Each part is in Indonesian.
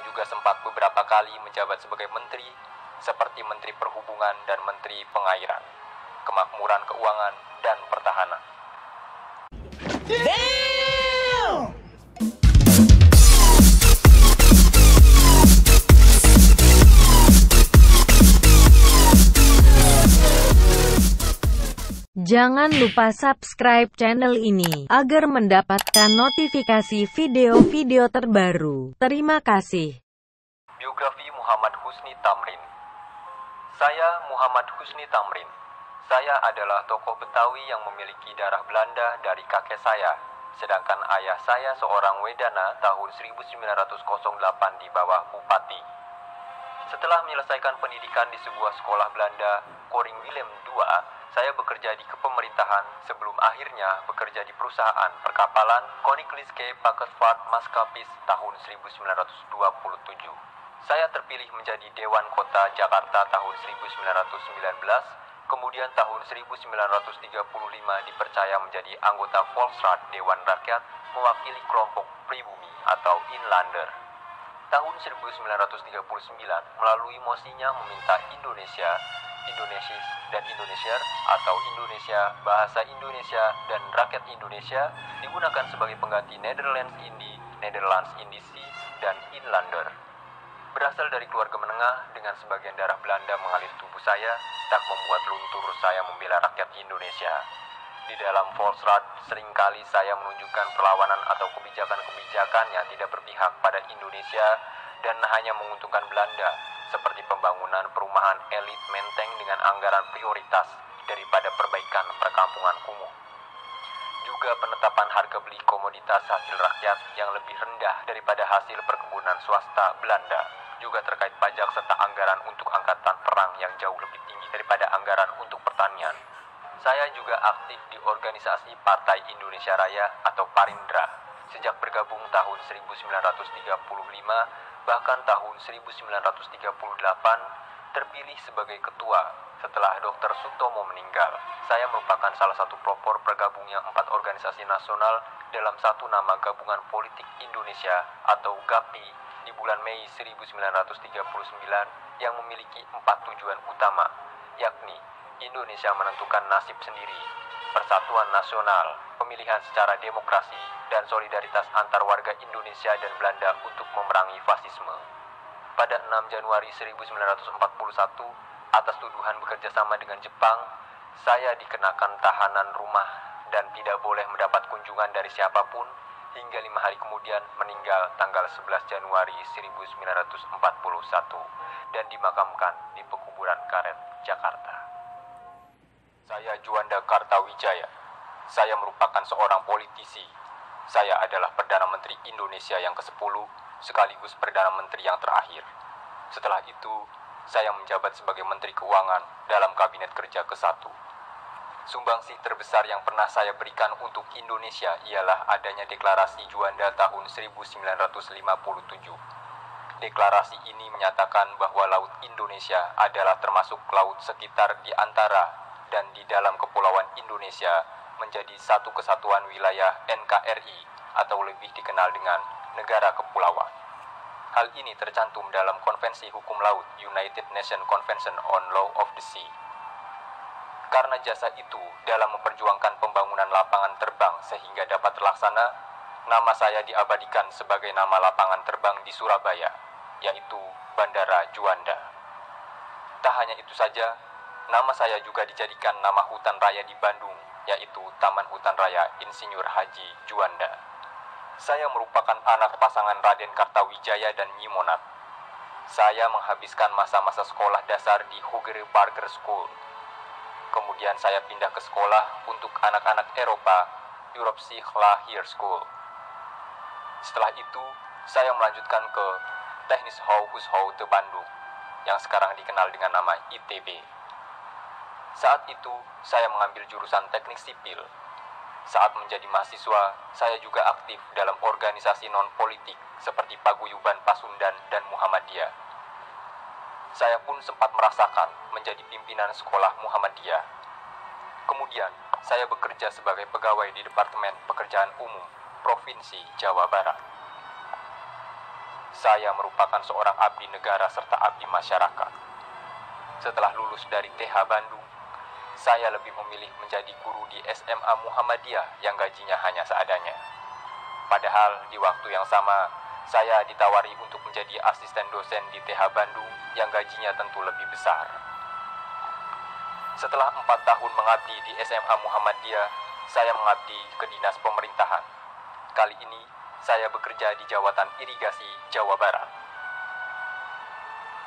juga sempat beberapa kali menjabat sebagai menteri, seperti Menteri Perhubungan dan Menteri Pengairan, Kemakmuran Keuangan, dan Pertahanan. Jangan lupa subscribe channel ini agar mendapatkan notifikasi video-video terbaru. Terima kasih. Biografi Muhammad Husni Tamrin. Saya Muhammad Husni Tamrin. Saya adalah tokoh Betawi yang memiliki darah Belanda dari kakek saya, sedangkan ayah saya seorang Wedana tahun 1908 di bawah Bupati. Setelah menyelesaikan pendidikan di sebuah sekolah Belanda, Koring Willem II, saya bekerja di kepemerintahan sebelum akhirnya bekerja di perusahaan perkapalan Koninklijke Paketvaartmaatschappij tahun 1927. Saya terpilih menjadi Dewan Kota Jakarta tahun 1919, kemudian tahun 1935 dipercaya menjadi anggota Volksraad Dewan Rakyat mewakili kelompok pribumi atau Inlander. Tahun 1939 melalui mosinya meminta Indonesia, Indonesisch dan Indonesier atau Indonesia, Bahasa Indonesia dan Rakyat Indonesia digunakan sebagai pengganti Nederlands Indie, Nederlands Indische dan Inlander. Berasal dari keluarga menengah dengan sebagian darah Belanda mengalir tubuh saya, tak membuat luntur saya membela rakyat Indonesia. Di dalam Volksraad seringkali saya menunjukkan perlawanan atau kebijakan-kebijakan yang tidak berpihak pada Indonesia dan hanya menguntungkan Belanda, seperti pembangunan perumahan elit Menteng dengan anggaran prioritas daripada perbaikan perkampungan kumuh. Juga penetapan harga beli komoditas hasil rakyat yang lebih rendah daripada hasil perkebunan swasta Belanda. Juga terkait pajak serta anggaran untuk angkatan perang yang jauh lebih tinggi daripada anggaran untuk pertanian. Saya juga aktif di organisasi Partai Indonesia Raya atau Parindra sejak bergabung tahun 1935, bahkan tahun 1938 terpilih sebagai ketua setelah Dr. Sutomo meninggal. Saya merupakan salah satu pelopor bergabungnya 4 organisasi nasional dalam satu nama Gabungan Politik Indonesia atau GAPI di bulan Mei 1939 yang memiliki 4 tujuan utama, yakni Indonesia menentukan nasib sendiri, persatuan nasional, pemilihan secara demokrasi, dan solidaritas antar warga Indonesia dan Belanda untuk memerangi fasisme. Pada 6 Januari 1941, atas tuduhan bekerja sama dengan Jepang, saya dikenakan tahanan rumah dan tidak boleh mendapat kunjungan dari siapapun, hingga 5 hari kemudian meninggal tanggal 11 Januari 1941 dan dimakamkan di pekuburan karet Jakarta. Saya Juanda Kartawijaya. Saya merupakan seorang politisi. Saya adalah Perdana Menteri Indonesia yang ke-10 sekaligus Perdana Menteri yang terakhir. Setelah itu, saya menjabat sebagai Menteri Keuangan dalam Kabinet Kerja ke-1. Sumbangsih terbesar yang pernah saya berikan untuk Indonesia ialah adanya Deklarasi Juanda tahun 1957. Deklarasi ini menyatakan bahwa Laut Indonesia adalah termasuk laut sekitar di antara dan di dalam Kepulauan Indonesia menjadi satu kesatuan wilayah NKRI atau lebih dikenal dengan Negara Kepulauan. Hal ini tercantum dalam Konvensi Hukum Laut United Nations Convention on Law of the Sea. Karena jasa itu dalam memperjuangkan pembangunan lapangan terbang sehingga dapat terlaksana, nama saya diabadikan sebagai nama lapangan terbang di Surabaya, yaitu Bandara Juanda. Tak hanya itu saja, nama saya juga dijadikan nama hutan raya di Bandung, yaitu Taman Hutan Raya Insinyur Haji Juanda. Saya merupakan anak pasangan Raden Kartawijaya dan Nyi Monat. Saya menghabiskan masa-masa sekolah dasar di Hugere Burger School. Kemudian saya pindah ke sekolah untuk anak-anak Eropa, Europe High School. Setelah itu, saya melanjutkan ke Technisch Hogeschool de Bandung, yang sekarang dikenal dengan nama ITB. Saat itu, saya mengambil jurusan teknik sipil. Saat menjadi mahasiswa, saya juga aktif dalam organisasi non-politik seperti Paguyuban Pasundan dan Muhammadiyah. Saya pun sempat merasakan menjadi pimpinan sekolah Muhammadiyah. Kemudian, saya bekerja sebagai pegawai di Departemen Pekerjaan Umum, Provinsi Jawa Barat. saya merupakan seorang abdi negara serta abdi masyarakat. Setelah lulus dari TH Bandung, saya lebih memilih menjadi guru di SMA Muhammadiyah yang gajinya hanya seadanya. Padahal di waktu yang sama, saya ditawari untuk menjadi asisten dosen di TH Bandung yang gajinya tentu lebih besar. Setelah 4 tahun mengabdi di SMA Muhammadiyah, saya mengabdi ke Dinas Pemerintahan. Kali ini, saya bekerja di Jawatan Irigasi, Jawa Barat.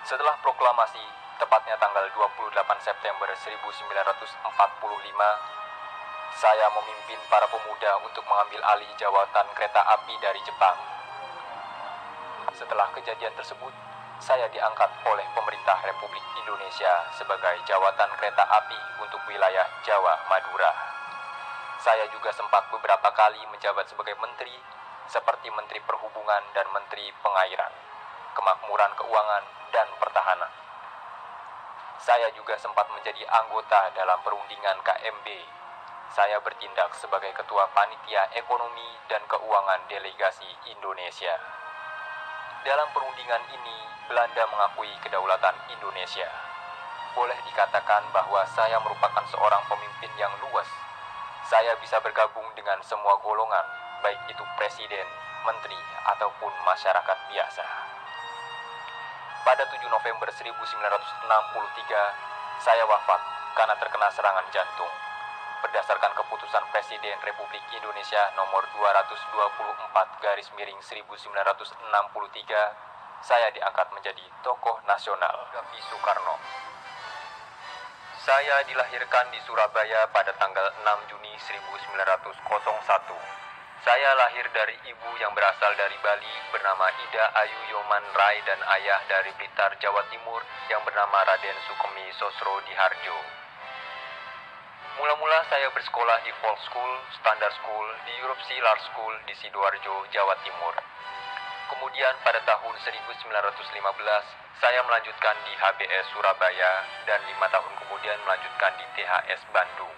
Setelah proklamasi, tepatnya tanggal 28 September 1945, saya memimpin para pemuda untuk mengambil alih jawatan kereta api dari Jepang. Setelah kejadian tersebut, saya diangkat oleh pemerintah Republik Indonesia sebagai jawatan kereta api untuk wilayah Jawa Madura. Saya juga sempat beberapa kali menjabat sebagai menteri, seperti Menteri Perhubungan dan Menteri Pengairan, Kemakmuran Keuangan, dan Pertahanan. Saya juga sempat menjadi anggota dalam perundingan KMB. Saya bertindak sebagai Ketua Panitia Ekonomi dan Keuangan Delegasi Indonesia. Dalam perundingan ini, Belanda mengakui kedaulatan Indonesia. Boleh dikatakan bahwa saya merupakan seorang pemimpin yang luas. Saya bisa bergabung dengan semua golongan, baik itu presiden, menteri, ataupun masyarakat biasa. Pada 7 November 1963, saya wafat karena terkena serangan jantung. Berdasarkan keputusan Presiden Republik Indonesia nomor 224/1963, saya diangkat menjadi tokoh nasional. Gavi Soekarno. Saya dilahirkan di Surabaya pada tanggal 6 Juni 1901. Saya lahir dari ibu yang berasal dari Bali bernama Ida Ayu Yoman Rai dan ayah dari Blitar, Jawa Timur yang bernama Raden Sukemi Sosro Diharjo. Mula-mula saya bersekolah di Folk School, Standard School, di Europe Silar School di Sidoarjo, Jawa Timur. Kemudian pada tahun 1915, saya melanjutkan di HBS Surabaya dan 5 tahun kemudian melanjutkan di THS Bandung.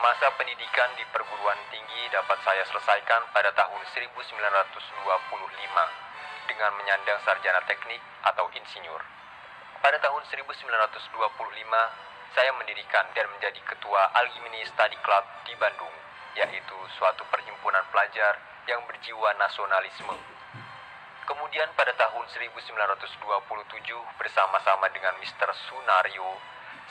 Masa pendidikan di perguruan tinggi dapat saya selesaikan pada tahun 1925 dengan menyandang sarjana teknik atau insinyur. Pada tahun 1925, saya mendirikan dan menjadi ketua Alumni Study Club di Bandung, yaitu suatu perhimpunan pelajar yang berjiwa nasionalisme. Kemudian pada tahun 1927 bersama-sama dengan Mr. Sunario,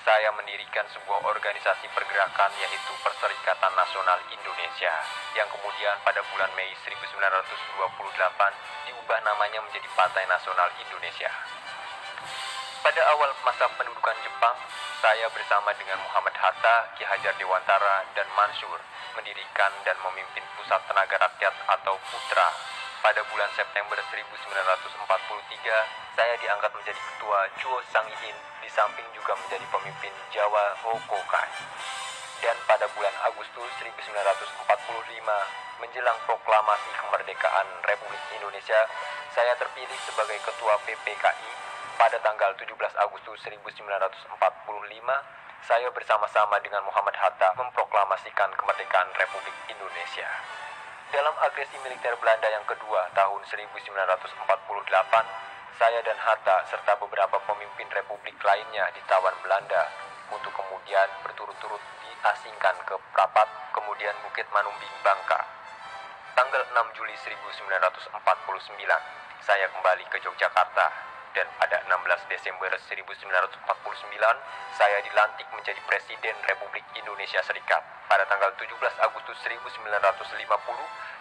saya mendirikan sebuah organisasi pergerakan yaitu Perserikatan Nasional Indonesia yang kemudian pada bulan Mei 1928 diubah namanya menjadi Partai Nasional Indonesia. Pada awal masa pendudukan Jepang, saya bersama dengan Muhammad Hatta, Ki Hajar Dewantara, dan Mansur mendirikan dan memimpin Pusat Tenaga Rakyat atau PUTRA. Pada bulan September 1943, saya diangkat menjadi ketua Chuo Sangihin, di samping juga menjadi pemimpin Jawa Hokokai. Dan pada bulan Agustus 1945, menjelang proklamasi kemerdekaan Republik Indonesia, saya terpilih sebagai ketua PPKI. Pada tanggal 17 Agustus 1945, saya bersama-sama dengan Muhammad Hatta memproklamasikan kemerdekaan Republik Indonesia. Dalam agresi militer Belanda yang kedua tahun 1948, saya dan Hatta serta beberapa pemimpin republik lainnya ditawan Belanda untuk kemudian berturut-turut diasingkan ke Prapat, kemudian Bukit Manumbing, Bangka. Tanggal 6 Juli 1949, saya kembali ke Yogyakarta. Dan pada 16 Desember 1949, saya dilantik menjadi Presiden Republik Indonesia Serikat. Pada tanggal 17 Agustus 1950,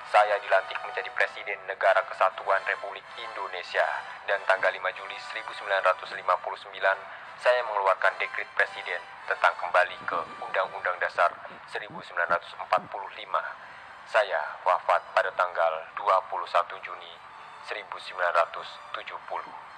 saya dilantik menjadi Presiden Negara Kesatuan Republik Indonesia. Dan tanggal 5 Juli 1959, saya mengeluarkan dekret Presiden tentang kembali ke Undang-Undang Dasar 1945. Saya wafat pada tanggal 21 Juni 1970.